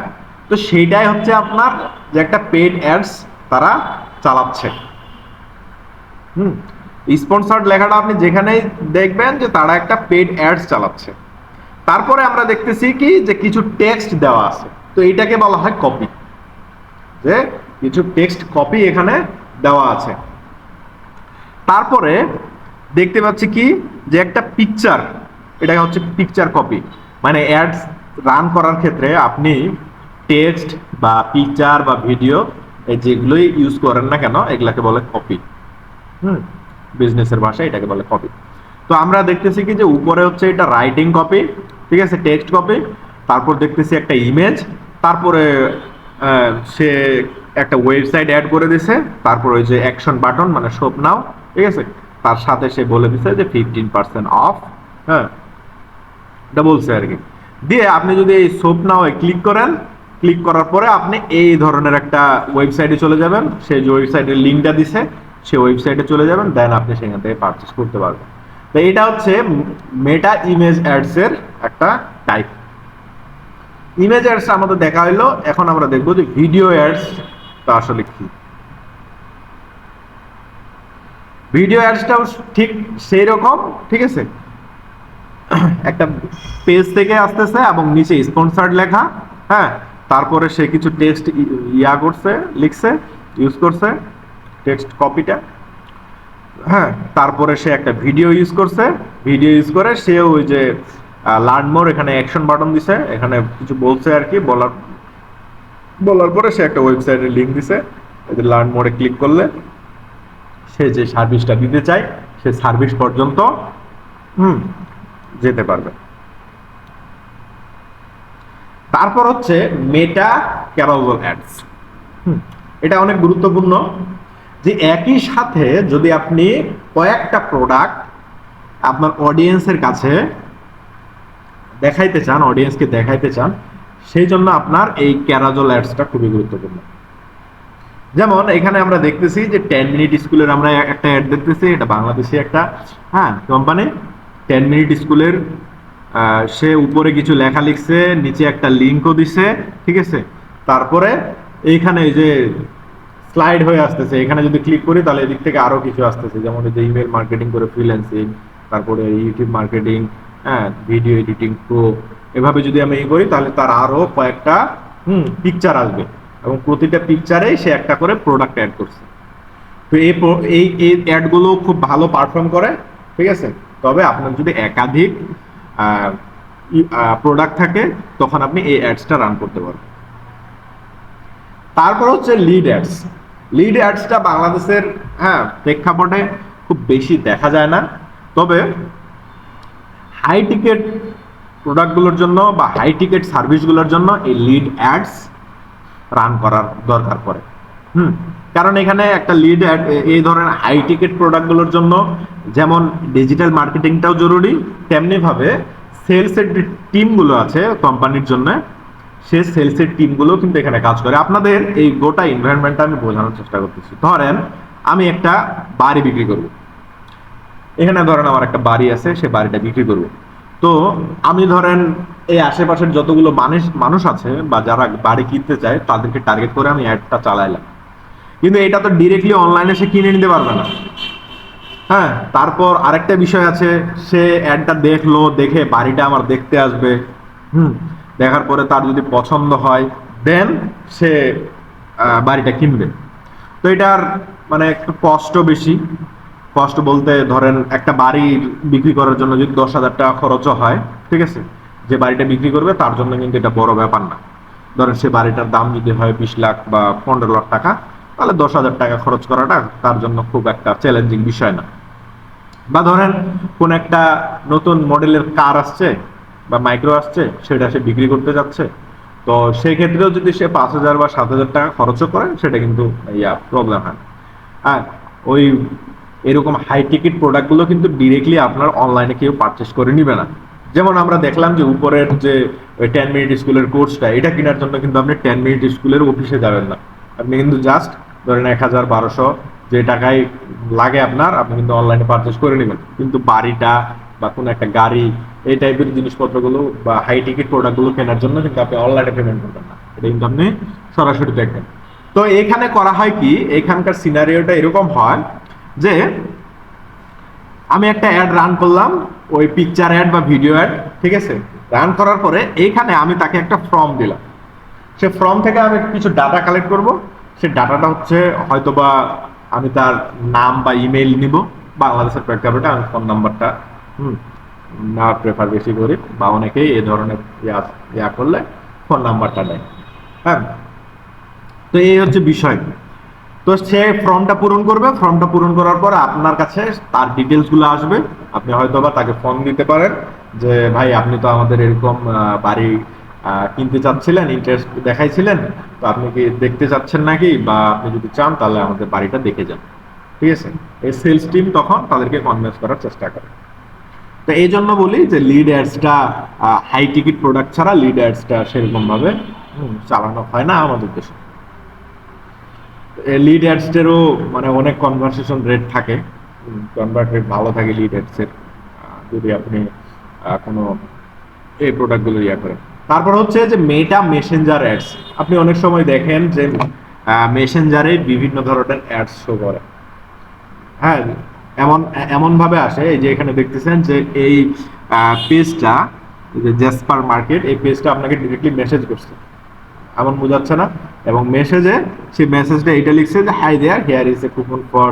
তো সেইটাই হচ্ছে আপনার যে একটা পেইড অ্যাডস তারা চালাচ্ছে। স্পন্সার্ড লেখাটা আপনি যেখানেই দেখবেন যে তারা একটা পেইড অ্যাডস চালাচ্ছে। তারপরে আমরা দেখতেছি কি যে কিছু টেক্সট দেওয়া আছে, তো এটাকে বলা হয় কপি, যে কিছু টেক্সট কপি এখানে দেওয়া আছে। তারপরে দেখতে পাচ্ছি কি যে একটা পিকচার, এটা হচ্ছে পিকচার কপি, মানে অ্যাডস রান করার ক্ষেত্রে আপনি টেক্সট বা পিকচার বা ভিডিও এই যেগুলোই ইউজ করেন না কেন এগুলাকে বলে কপি। বিজনেসের ভাষায় এটাকে বলে কপি। তো আমরা দেখতেছি কি যে উপরে হচ্ছে এটা রাইটিং কপি, ঠিক আছে, টেক্সট কপি। তারপর দেখতেছি একটা ইমেজ, তারপরে সে একটা ওয়েবসাইট অ্যাড করে দিছে, তারপর ওই যে অ্যাকশন বাটন মানে শপ নাও, ঠিক আছে, তার সাথে সে বলে দিছে যে 15% অফ, হ্যাঁ, এটা বলছে আর কি। দিয়ে আপনি যদি এই শপ নাও ক্লিক করেন, ক্লিক করার পরে আপনি এই ধরনের একটা ওয়েবসাইটে চলে যাবেন, সেই যে ওয়েবসাইটের লিঙ্কটা দিছে সেই ওয়েবসাইটে চলে যাবেন, দেন আপনি সেখান থেকে পারচেজ করতে পারবেন। তো এটা হচ্ছে মেটা ইমেজ অ্যাডস এর একটা টাইপ। ইমেজ অ্যাডস আমাদের দেখা হলো, এখন আমরা দেখবো যে ভিডিও অ্যাডস তা আসলে কি। ভিডিও অ্যাডসটাও ঠিক সেই রকম, ঠিক আছে, একটা পেজ থেকে আসতেছে এবং নিচে স্পন্সার্ড লেখা, হ্যাঁ, তারপরে সে কিছু টেক্সট করছে, লিখছে, ইউজ করছে টেক্সট কপিটা, হ্যাঁ, তারপরে সে একটা ভিডিও ইউজ করছে, ভিডিও ইউজ করে সে ওই যে লার্ন মোর, এখানে অ্যাকশন বাটন দিছে, এখানে কিছু বলছে আর কি, বলার পরে সে একটা ওয়েবসাইটের লিংক দিছে, এই যে লার্ন মোরে ক্লিক করলে সে যে সার্ভিসটা দিতে চায় সে সার্ভিস পর্যন্ত যেতে পারবে। তারপর হচ্ছে মেটা ক্যারাজল অ্যাডস। এটা অনেক গুরুত্বপূর্ণ, যে একই সাথে যদি আপনি কয়েকটা প্রোডাক্ট আপনার অডিয়েন্সের কাছে দেখাইতে চান, অডিয়েন্সকে দেখাইতে চান, সেই জন্য আপনার এই ক্যারাজল অ্যাডসটা খুবই গুরুত্বপূর্ণ। যেমন এখানে আমরা দেখতেছি যে 10 মিনিট স্কুলের আমরা একটা অ্যাড দেখতেছি, এটা বাংলাদেশি একটা, হ্যাঁ, কোম্পানি। 10 মিনিট স্কুলের সে উপরে কিছু লেখা লিখছে, নিচে একটা লিঙ্কও দিছে, ঠিক আছে। তারপরে এইখানে যে স্লাইড হয়ে আসতেছে, এখানে যদি ক্লিক করি তাহলে এদিক থেকে আরো কিছু আসতেছে, যেমন যে ইমেল মার্কেটিং করে ফ্রিল্যান্সিং, তারপরে ইউটিউব মার্কেটিং, হ্যাঁ, ভিডিও এডিটিং প্রো, এভাবে যদি আমি করি তাহলে তার আরো কয়েকটা পিকচার আসবে এবং প্রতিটা পিকচারেই সে একটা করে প্রোডাক্ট অ্যাড করছে। তো এই অ্যাডগুলো খুব ভালো পারফর্ম করে, ঠিক আছে। তবে আপনার যদি একাধিক প্রোডাক্ট থাকে তখন আপনি এই অ্যাডসটা রান করতে পারবেন। তারপর হচ্ছে লিড অ্যাডস। লিড অ্যাডসটা বাংলাদেশের প্রেক্ষাপটে খুব বেশি দেখা যায় না, তবে হাই টিকেট প্রোডাক্টগুলোর জন্য বা হাই টিকেট সার্ভিসগুলোর জন্য এই লিড অ্যাডস রান করার দরকার পড়ে। কারণ এখানে একটা লিড অ্যাড এই ধরনের হাই টিকেট প্রোডাক্টগুলোর জন্য যেমন ডিজিটাল মার্কেটিংটাও জরুরি, তেমনি ভাবে সেলসের যে টিমগুলো আছে কোম্পানির জন্য, সে সেলসের টিমগুলো কিন্তু এখানে কাজ করে। আপনাদের এই গোটা এনভায়রনমেন্টটা আমি বোঝানোর চেষ্টা করতেছি। ধরেন আমি একটা বাড়ি বিক্রি করব, এখানে ধরেন আমার একটা বাড়ি আছে, সে বাড়িটা বিক্রি করব। তো আমি ধরেন এই আশেপাশের যতগুলো মানুষ আছে বা যারা বাড়ি কিনতে চায় তাদেরকে টার্গেট করে আমি অ্যাডটা চালাইলাম, কিন্তু এটা তো ডিরেক্টলি অনলাইনে সে কিনে নিতে পারবে না। তারপর আরেকটা বিষয় আছে, সে অ্যাডটা দেখলো, দেখে বাড়িটা আমার দেখতে আসবে, দেখার পরে তার যদি পছন্দ হয় দেন সে বাড়িটা কিনবে। তো এটার মানে একটু কষ্ট বেশি। কষ্ট বলতে ধরেন একটা বাড়ি বিক্রি করার জন্য যদি 10,000 টাকা খরচও হয়, ঠিক আছে, যে বাড়িটা বিক্রি করবে তার জন্য কিন্তু এটা বড় ব্যাপার না। ধরেন সে বাড়িটার দাম যদি হয় 20 লাখ বা 15 লাখ টাকা, তাহলে 10,000 টাকা খরচ করাটা তার জন্য খুব একটা চ্যালেঞ্জিং বিষয় না। বা ধরেন কোন একটা নতুন মডেলের কার আসছে বা মাইক্রো আসছে, সেটা সে বিক্রি করতে যাচ্ছে, তো সেই ক্ষেত্রেও যদি সে 5,000 বা 7,000 টাকা খরচও করে, সেটা কিন্তু প্রবলেম হয়। ওই এরকম হাই টিকিট প্রোডাক্টগুলো কিন্তু ডিরেক্টলি আপনার অনলাইনে কেউ পারচেস করে নিবে না। যেমন আমরা দেখলাম যে উপরের যে 10 মিনিট স্কুলের কোর্সটা, এটা কেনার জন্য কিন্তু আপনি 10 মিনিট স্কুলের অফিসে যাবেন না, আপনি কিন্তু জাস্ট ধরেন 1,000-1,200 যে টাকায় লাগে আপনার, আপনি কিন্তু অনলাইনে পারচেস করে নেবেন। কিন্তু বাড়িটা বা কোনো একটা গাড়ি, এই টাইপের জিনিসপত্রগুলো বা হাই টিকিট প্রোডাক্টগুলো কেনার জন্য কিন্তু আপনি অনলাইনে পেমেন্ট করবেন না, এটা কিন্তু আপনি সরাসরি দেখবেন। তো এখানে করা হয় কি, এখানকার সিনারিওটা এরকম হয় যে আমি একটা অ্যাড রান করলাম, ওই পিকচার অ্যাড বা ভিডিও অ্যাড, ঠিক আছে। রান করার পরে এইখানে আমি তাকে একটা ফর্ম দিলাম, সে ফর্ম থেকে আমি কিছু ডাটা কালেক্ট করব। সে ডাটাটা হচ্ছে হয়তোবা আমি তার নাম বা ইমেইল নিব, বাংলাদেশের প্রেক্ষাপটে আমি ফোন নাম্বারটা না প্রেফার বেশি করি, বা অনেকেই এ ধরনের ইয়া করলে ফোন নাম্বারটা নেয়। তো এই হচ্ছে বিষয়। তো সে ফর্মটা পূরণ করবে, ফর্মটা পূরণ করার পর আপনার কাছে তার ডিটেলসগুলো আসবে। আপনি হয়তো বা তাকে ফোন দিতে পারেন যে ভাই আপনি তো আমাদের এরকম বাড়ি কিনতে চাচ্ছিলেন, ইন্টারেস্ট দেখাইছিলেন, তো আপনি কি দেখতে চাচ্ছেন নাকি, বা আপনি যদি চান তাহলে আমাদের বাড়িটা দেখে যান, ঠিক আছে। এই সেলস টিম তখন তাদেরকে কনভিন্স করার চেষ্টা করে। তো এই জন্য বলি যে লিড অ্যাডসটা হাই টিকিট প্রোডাক্ট ছাড়া লিড অ্যাডসটা সেরকম ভাবে চালানো হয় না আমাদের দেশে। লিড অ্যাডসেরও মানে অনেক কনভারসেশন রেট থাকে, কনভার্ট রেট ভালো থাকে লিড অ্যাডসের, যদি আপনি কোনো এই প্রোডাক্টগুলো করেন। তারপর হচ্ছে যে মেটা মেসেঞ্জার অ্যাডস। আপনি অনেক সময় দেখেন যে মেসেঞ্জারে বিভিন্ন ধরনের অ্যাডস শো করে। এমন ভাবে আসে, এই যে এখানে দেখতেছেন যে এই পেজটা, যে জ্যাসপার মার্কেট, এই পেজটা আপনাকে ডিরেক্টলি মেসেজ করছে, এমন বোঝাচ্ছে না। এবং মেসেজে সেই মেসেজটা এটা লিখছে যে hi there, here is a coupon for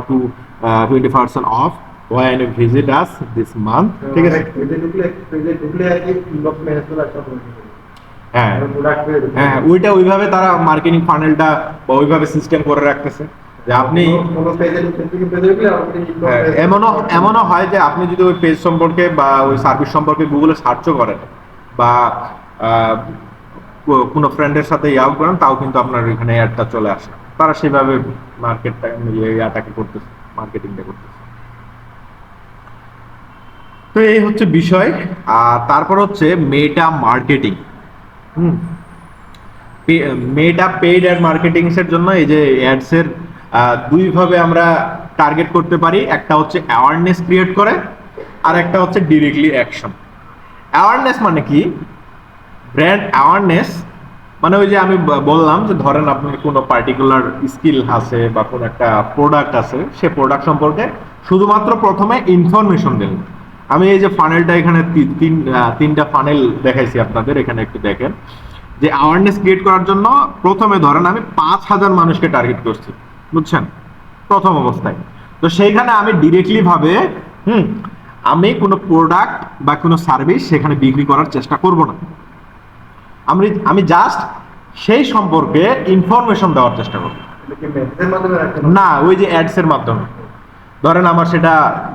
20% off when you visit us this month, ঠিক আছে। হ্যাঁ ওইটা ওইভাবে তারা মার্কেটিং ফানেলটা বা ওইভাবে সিস্টেম করে রাখতেছে যে আপনি এমনও হয় যে আপনি যদি ওই পেজ সম্পর্কে বা ওই সার্ভিস সম্পর্কে গুগলে সার্চও করেন বা কোনো ফ্রেন্ডের সাথে ইয়াও করেন, তাও কিন্তু আপনার এখানে অ্যাডটা চলে আসে। তারা সেভাবে মার্কেটটা ইয়াটাকে করতেছে, মার্কেটিংটা করতেছে। তো এই হচ্ছে বিষয়। আর তারপর হচ্ছে মেটা মার্কেটিং। মেটা পেইড অ্যাড মার্কেটিং এর জন্য এই যে অ্যাডস এর দুইভাবে আমরা টার্গেট করতে পারি, একটা হচ্ছে অ্যাওয়ারনেস ক্রিয়েট করে, আর একটা হচ্ছে ডিরেক্টলি অ্যাকশন। অ্যাওয়ারনেস মানে কি, ব্র্যান্ড অ্যাওয়ারনেস মানে ওই যে আমি বললাম যে ধরেন আপনার কোনো পার্টিকুলার স্কিল আছে বা কোনো একটা প্রোডাক্ট আছে, সে প্রোডাক্ট সম্পর্কে শুধুমাত্র প্রথমে ইনফরমেশন দিলেন, আমি এই যে ফানেলটা এখানে তিনটা ফানেল দেখাইছি আপনাদের, এখানে একটু দেখেন যে অ্যাওয়ারনেস ক্রিয়েট করার জন্য প্রথমে ধরেন আমি 5,000 মানুষকে টার্গেট করছি, বুঝছেন, প্রথম অবস্থায়। তো সেইখানে আমি ডিরেক্টলি ভাবে হুম আমি কোনো প্রোডাক্ট বা কোনো সার্ভিস সেখানে বিক্রি করার চেষ্টা করব না। আমি জাস্ট সেই সম্পর্কে ইনফরমেশন দেওয়ার চেষ্টা করব। না, ওই যে অ্যাডস এর মাধ্যমে, ধরেন আমার সেটা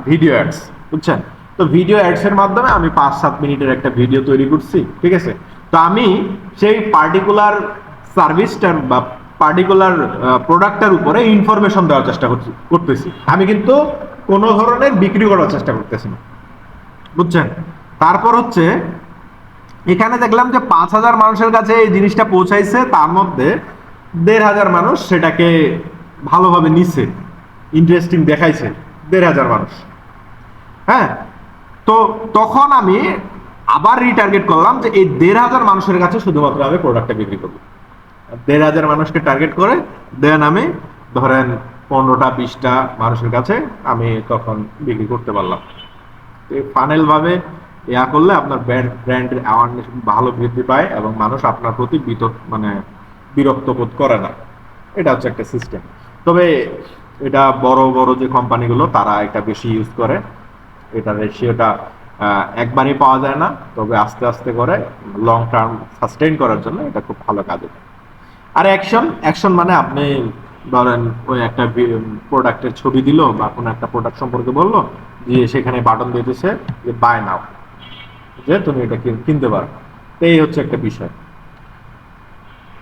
ভিডিও অ্যাডস, বুঝছেন, তো ভিডিও অ্যাডস এর মাধ্যমে আমি 5-7 মিনিটের একটা ভিডিও তৈরি করছি, ঠিক আছে। তো আমি সেই পার্টিকুলার সার্ভিসটার বা পার্টিকুলার প্রোডাক্টটার উপরে ইনফরমেশন দেওয়ার চেষ্টা করতেছি, আমি কিন্তু কোনো ধরনের বিক্রি করার চেষ্টা করতেছি না, বুঝছেন। তারপর হচ্ছে এখানে দেখলাম যে 5,000 মানুষের কাছে এই জিনিসটা পৌঁছাইছে, তার মধ্যে 1,500 মানুষ সেটাকে ভালোভাবে নিছে, ইন্টারেস্টিং দেখাইছে 1,500 মানুষ। হ্যাঁ, তো তখন আমি আবার রিটার্গেট করলাম যে এই 1,500 মানুষের কাছে শুধুমাত্র আমি প্রোডাক্টটা বিক্রি করবো। 1,500 মানুষকে টার্গেট করে দেন আমি ধরেন 15টা 20টা মানুষের কাছে আমি তখন বিক্রি করতে পারলাম। ফানেল ভাবে ইয়া করলে আপনার ব্র্যান্ডের অ্যাওয়ারনেস ভালো বৃদ্ধি পায় এবং মানুষ আপনার প্রতি বিরক্ত বোধ করে না। এটা হচ্ছে একটা সিস্টেম। তবে এটা বড় বড় যে কোম্পানিগুলো তারা এটা বেশি ইউজ করে, এটা রেশিওটা একবারই পাওয়া যায় না, তবে আস্তে আস্তে করে লং টার্ম সাস্টেইন করার জন্য এটা খুব ভালো কাজে দেয়। আর অ্যাকশন মানে আপনি ধরেন ওই একটা প্রোডাক্টের ছবি দিল বা কোনো একটা প্রোডাক্ট সম্পর্কে বললো, দিয়ে সেখানে বাটন দিতেছে যে বাই নাও, যে তুমি এটা কিনতে পারো। এই হচ্ছে একটা বিষয়।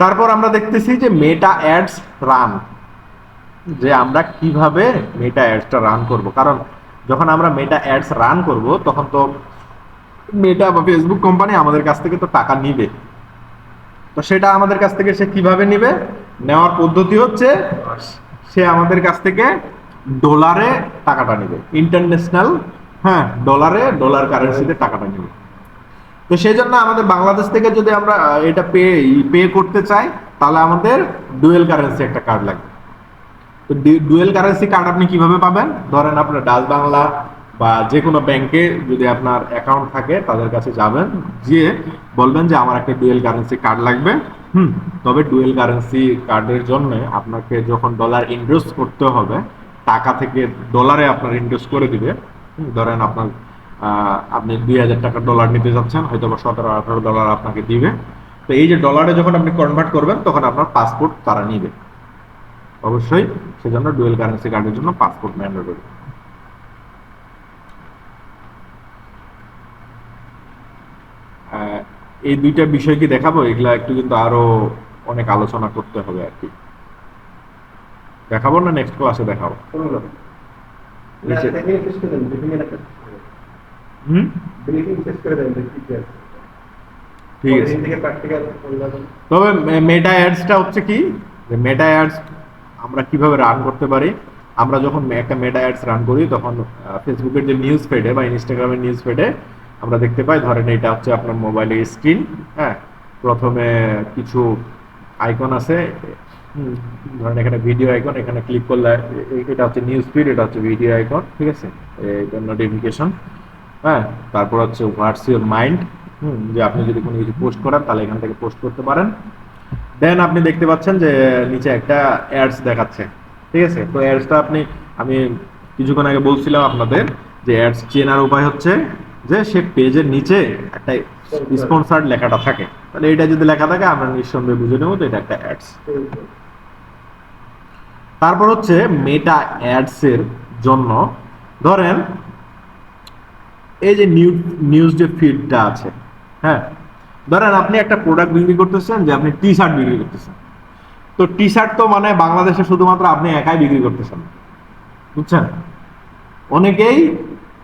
তারপর আমরা দেখতেছি যে মেটা অ্যাডস রান, যে আমরা কিভাবে মেটা অ্যাডসটা রান করব। কারণ যখন আমরা মেটা অ্যাডস রান করব তখন তো মেটা বা ফেসবুক কোম্পানি আমাদের কাছ থেকে তো টাকা নিবে। তো সেটা আমাদের কাছ থেকে সে কিভাবে নিবে, নেওয়ার পদ্ধতি হচ্ছে সে আমাদের কাছ থেকে ডলারে টাকাটা নেবে, ইন্টারন্যাশনাল, হ্যাঁ, ডলার কারেন্সিতে টাকাটা নেবে। তো সেই জন্য আমাদের বাংলাদেশ থেকে যদি আমরা এটা পে করতে চাই, তাহলে আমাদের ডুয়েল কারেন্সি একটা কার্ড লাগবে। তো ডুয়েল কারেন্সি কার্ড আপনি কিভাবে পাবেন, ধরেন আপনার ডাচ বাংলা বা যে কোনো ব্যাংকে যদি আপনার অ্যাকাউন্ট থাকে তাদের কাছে যাবেন, গিয়ে বলবেন যে আমার একটা ডুয়েল কারেন্সি কার্ড লাগবে। তবে ডুয়েল কারেন্সি কার্ডের জন্য আপনাকে যখন ডলার ইনভেস্ট করতে হবে, টাকা থেকে ডলারে আপনার ইনভেস্ট করে দিবে। ধরেন আপনি 2,000 টাকা ডলার নিতে যাচ্ছেন, হয়তো বা $17-18 আপনাকে দিবে। তো এই যে ডলারে যখন আপনি কনভার্ট করবেন তখন আপনার পাসপোর্ট তারা নিবে অবশ্যই, সেজন্য ডুয়েল কারেন্সি কার্ডের জন্য পাসপোর্ট ম্যান্ডেটরি। এই দুইটা বিষয় কি দেখাবো, এগুলা একটু কিন্তু আরো অনেক আলোচনা করতে হবে আর কি। দেখাবো না নেক্সট ক্লাসে দেখাবো? ঠিক আছে। তবে মেটা অ্যাডসটা হচ্ছে কি, যে মেটা অ্যাডস আমরা কিভাবে রান করতে পারি। আমরা যখন একটা মেটা অ্যাডস রান করি তখন ফেসবুকের যে নিউজ ফিডে বা ইনস্টাগ্রামের নিউজ ফিডে আমরা দেখতে পাই, ধরেন এটা হচ্ছে আপনার মোবাইলের স্ক্রিন। হ্যাঁ, প্রথমে কিছু আইকন আছে, ধরেন এখানে ভিডিও আইকন, এখানে ক্লিক করলে এটা হচ্ছে নিউজ ফিড, এটা হচ্ছে ভিডিও আইকন, ঠিক আছে, এটা নোটিফিকেশন। হ্যাঁ, তারপর হচ্ছে হোয়াটস ইউর মাইন্ড, যে আপনি যদি কোনো কিছু পোস্ট করেন তাহলে এখান থেকে পোস্ট করতে পারেন। দেন আপনি দেখতে পাচ্ছেন যে নিচে একটা অ্যাডস দেখাচ্ছে, ঠিক আছে। তো অ্যাডসটা আমি কিছুক্ষণ আগে বলছিলাম আপনাদের যে অ্যাডস চেনার উপায় হচ্ছে যে সে পেজের নিচে একটা স্পন্সর্ড লেখাটা থাকে, তাহলে এটা যদি লেখা থাকে আমরা নিঃসন্দেহে বুঝে নেব তো এটা একটা অ্যাডস। তারপর হচ্ছে মেটা অ্যাডস এর জন্য ধরেন এই যে নিউজ যে ফিডটা আছে, হ্যাঁ, ধরেন আপনি একটা প্রোডাক্ট বিক্রি করতেছেন, যে আপনি টি শার্ট বিক্রি করতেছেন। তো টি শার্ট তো মানে বাংলাদেশে শুধুমাত্র আপনি একাই বিক্রি করতেছেন, বুঝছেন। অনেকেই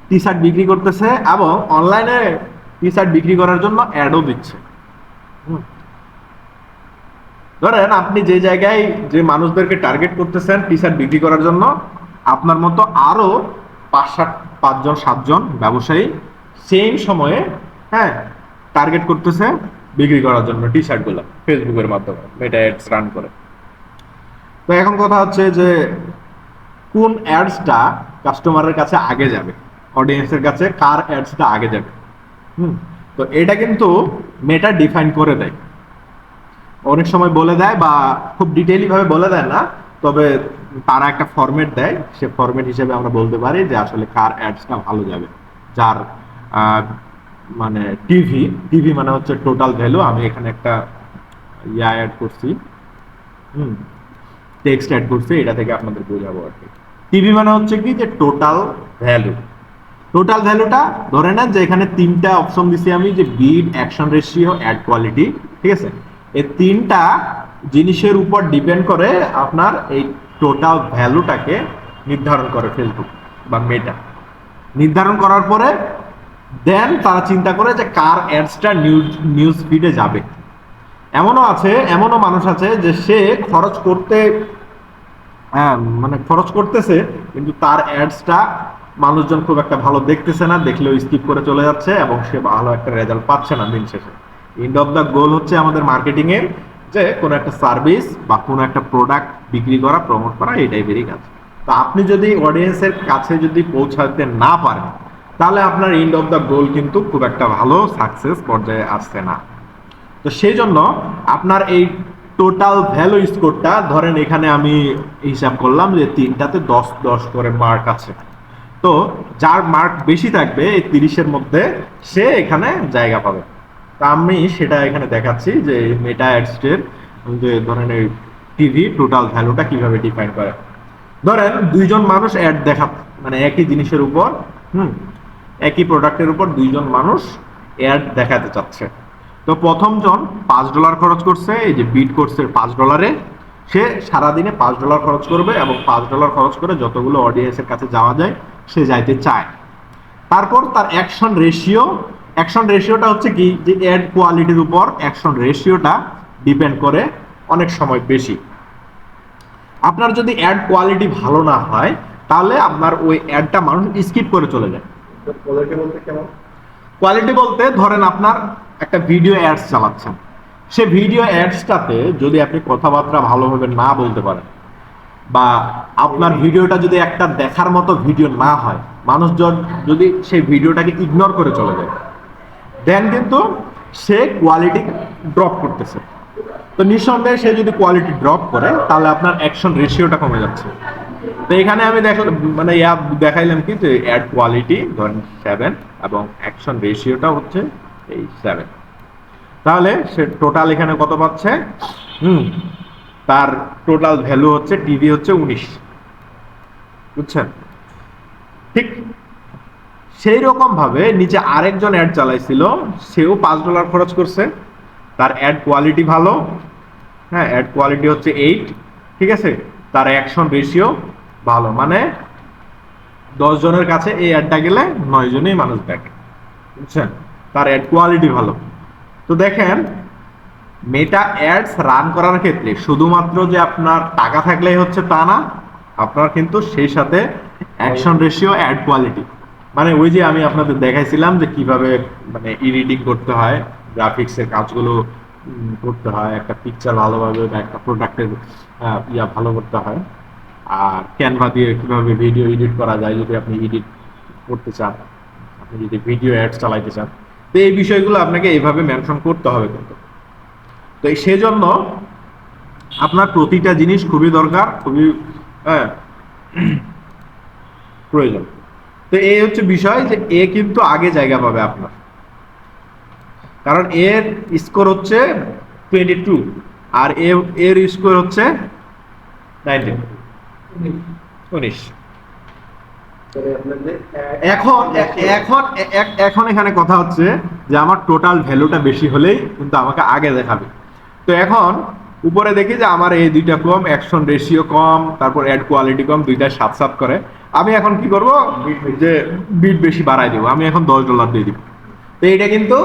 টি শার্ট বিক্রি করতেছে এবং অনলাইনে টি শার্ট বিক্রি করার জন্য অ্যাডও দিচ্ছে। ধরেন আপনি যে জায়গায় যে মানুষদেরকে টার্গেট করতেছেন টি শার্ট বিক্রি করার জন্য, আপনার মতো আরো 5-7জন ব্যবসায়ী সেম সময়ে, হ্যাঁ, টার্গেট করতেছে বিক্রি করার জন্য টি শার্ট গুলো ফেসবুকের মাধ্যমে মেটা অ্যাডস রান করে। তো এখন কথা হচ্ছে যে কোন অ্যাডসটা কাস্টমারের কাছে আগে যাবে। অডিয়েন্সের কাছে কার অ্যাডসটা আগে যাবে। হুম, তো এটা কিন্তু মেটা ডিফাইন করে দেয়, অনেক সময় বলে দেয় বা খুব ডিটেইলি ভাবে বলে দেয় না, তবে তারা একটা ফরম্যাট দেয়, সে ফরম্যাট হিসেবে আমরা বলতে পারি যে আসলে কার অ্যাডসটা ভালো যাবে। যার আহ, মানে টিভি, টিভি মানে হচ্ছে টোটাল ভ্যালু, আমি এখানে একটা অ্যাড করছি, হুম, টেক্সট অ্যাড করছি, এটা থেকে আপনাদের বোঝাবো আর কি। টিভি মানে হচ্ছে কি যে টোটাল ভ্যালু, টোটাল ভ্যালুটা ধরে নেন যে এখানে তিনটা অপশন দিছি আমি, যে বিড, অ্যাকশন রেশিও, অ্যাড কোয়ালিটি, ঠিক আছে। এই তিনটা জিনিসের উপর ডিপেন্ড করে আপনার এই টোটাল ভ্যালুটাকে নির্ধারণ করে ফেসবুক বা মেটা। নির্ধারণ করার পরে দেন তারা চিন্তা করে যে কার অ্যাডসটা নিউজ ফিডে যাবে। এমনও মানুষ আছে যে সে খরচ করতে, হ্যাঁ মানে খরচ করতেছে, কিন্তু তার অ্যাডসটা মানুষজন খুব একটা ভালো দেখতেছে না, দেখলেও স্কিপ করে চলে যাচ্ছে এবং সে ভালো একটা রেজাল্ট পাচ্ছে না দিন শেষে। এন্ড অফ দ্য গোল হচ্ছে আমাদের মার্কেটিং এর যে কোনো একটা সার্ভিস বা কোনো একটা প্রোডাক্ট বিক্রি করা, প্রমোট করা, এই টাইপেরই কাজ। তো আপনি যদি অডিয়েন্সের কাছে যদি পৌঁছাতে না পারেন, তাহলে আপনার এন্ড অফ দ্য গোল কিন্তু খুব একটা ভালো সাকসেস পর্যায়ে আসছে না। তো সেই জন্য আপনার এই টোটাল ভ্যালু স্কোরটা ধরেন, এখানে আমি হিসাব করলাম যে তিনটাতে 10 করে মার্ক আছে। তো যার মার্ক বেশি থাকবে এই 30-এর মধ্যে, সে এখানে জায়গা পাবে। তা আমি সেটা এখানে দেখাচ্ছি যে মেটা অ্যাডসের যে ধরেন এই টিভি টোটাল ভ্যালুটা কিভাবে ডিফাইন করে। ধরেন দুইজন মানুষ অ্যাড দেখা, মানে একই জিনিসের উপর, হুম, একই প্রোডাক্টের উপর দুইজন মানুষ অ্যাড দেখাতে চাচ্ছে। তো প্রথম জন $5 খরচ করছে, এই যে বিট করছে $5, সে সারাদিনে $5 খরচ করবে এবং $5 খরচ করে যতগুলো অডিয়েন্সের কাছে যাওয়া যায় সে যাইতে চায়। তারপর তার অ্যাকশন রেশিওটা হচ্ছে কি, যে অ্যাড কোয়ালিটির উপর অ্যাকশন রেশিওটা ডিপেন্ড করে অনেক সময় বেশি। আপনার যদি অ্যাড কোয়ালিটি ভালো না হয়, তাহলে আপনার ওই অ্যাডটা মানুষ স্কিপ করে চলে যায়। কোয়ালিটি বলতে কেমন? কোয়ালিটি বলতে ধরেন আপনার একটা ভিডিও অ্যাডস চালাচ্ছেন, সে ভিডিও অ্যাডসটাতে যদি আপনি কথাবার্তা ভালোভাবে না বলতে পারেন, বা আপনার ভিডিওটা যদি একটা দেখার মতো ভিডিও না হয়, মানুষজন যদি সেই ভিডিওটাকে ইগনোর করে চলে যায়, দেন কিন্তু সে কোয়ালিটি ড্রপ করতেছে। তো নিঃসন্দেহে সে যদি কোয়ালিটি ড্রপ করে, তাহলে আপনার অ্যাকশন রেশিওটা কমে যাচ্ছে। তো এখানে আমি মানে দেখাইলাম কি যে অ্যাড কোয়ালিটি ধরেন 7 এবং অ্যাকশন রেশিওটা হচ্ছে এই 7, তাহলে সে টোটাল এখানে কত পাচ্ছে, তার টোটাল ভ্যালু হচ্ছে টিভি হচ্ছে 19, বুঝছেন? ঠিক সেই রকম ভাবে নিচে আরেকজন অ্যাড চালাইছিল, সেও $5 খরচ করছে, তার অ্যাড কোয়ালিটি ভালো, হ্যাঁ অ্যাড কোয়ালিটি হচ্ছে 8, ঠিক আছে, তার অ্যাকশন রেশিও ভালো, মানে 10 জনের কাছে এই অ্যাডটা গেলে 9 জনেই মানুষ দেখে, বুঝছেন? তার অ্যাড কোয়ালিটি ভালো। তো দেখেন, মেটা অ্যাডস রান করার ক্ষেত্রে শুধুমাত্র যে আপনার টাকা থাকলেই হচ্ছে তা না, আপনার কিন্তু সেই সাথে অ্যাকশন রেশিও, অ্যাড কোয়ালিটি, মানে ওই যে আমি আপনাদের দেখাইছিলাম যে কিভাবে মানে এডিটিং করতে হয়, গ্রাফিক্সের কাজগুলো করতে হয়, একটা পিকচার ভালোভাবে বা একটা প্রোডাক্টের ভালো করতে হয়, আর ক্যানভা দিয়ে কিভাবে ভিডিও এডিট করা যায় যদি আপনি এডিট করতে চান, আপনি যদি ভিডিও অ্যাডস চালাইতে চান, তো এই বিষয়গুলো আপনাকে এইভাবে মেনশন করতে হবে কিন্তু। তো সেজন্য আপনার প্রতিটা জিনিস খুবই দরকার, খুবই প্রয়োজন। তো এই হচ্ছে বিষয় যে এ কিন্তু আগে জায়গা পাবে আপনার, কারণ এর স্কোর হচ্ছে 22 আর এর স্কোর হচ্ছে 19। এখন এখন এখন এখানে কথা হচ্ছে যে আমার টোটাল ভ্যালুটা বেশি হলেই কিন্তু আমাকে আগে দেখাবে। তো এখন উপরে দেখি যে আমার এই দুইটা কম, অ্যাকশন রেশিও কম, তারপর অ্যাড কোয়ালিটি কম, দুইটা 7 করে। আমি এখন কি করব, যে বিট বেশি বাড়াই দেবো, আমি এখন $10 দিয়ে দিব। তো এটা কিন্তু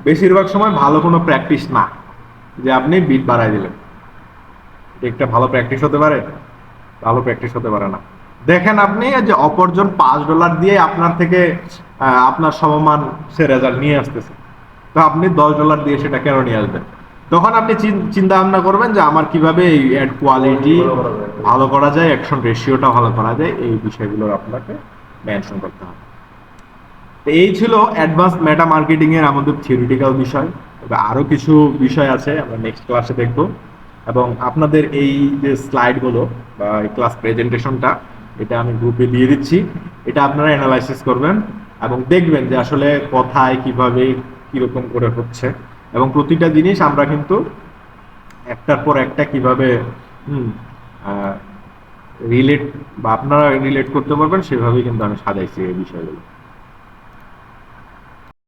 বেশিরভাগ সময় ভালো কোনো প্র্যাকটিস না, যে আপনি বিট বাড়াই দিলেন, একটা ভালো প্র্যাকটিস হতে পারে? ভালো প্র্যাকটিস হতে পারে না। দেখেন আপনি যে অপরজন $5 দিয়ে আপনার থেকে আপনার সমমান সে রেজাল্ট নিয়ে আসতেছে, তো আপনি $10 দিয়ে সেটা কেন নিয়ে আসবেন? তখন আপনি চিন্তা ভাবনা করবেন যে আমার কিভাবে এই অ্যাড কোয়ালিটি ভালো করা যায়, অ্যাকশন রেশিওটা ভালো করা যায়, এই বিষয়গুলো আপনাকে মেনশন করতে হবে। তো এই ছিল অ্যাডভান্স মেটা মার্কেটিং এর আমাদের থিওরিটিক্যাল বিষয়। তবে আরো কিছু বিষয় আছে, আমরা নেক্সট ক্লাসে দেখব। এবং আপনাদের এই যে স্লাইডগুলো বা এই ক্লাস প্রেজেন্টেশনটা, এটা আমি গ্রুপে দিয়ে দিচ্ছি। এটা আপনারা অ্যানালাইসিস করবেন এবং দেখবেন যে আসলে কোথায় কিভাবে কিরকম করে হচ্ছে, এবং প্রতিটা জিনিস আমরা কিন্তু একটার পর একটা কিভাবে রিলেট বা আপনারা রিলেট করতে পারবেন সেভাবেই কিন্তু আমি সাজাইছি এই বিষয়গুলো।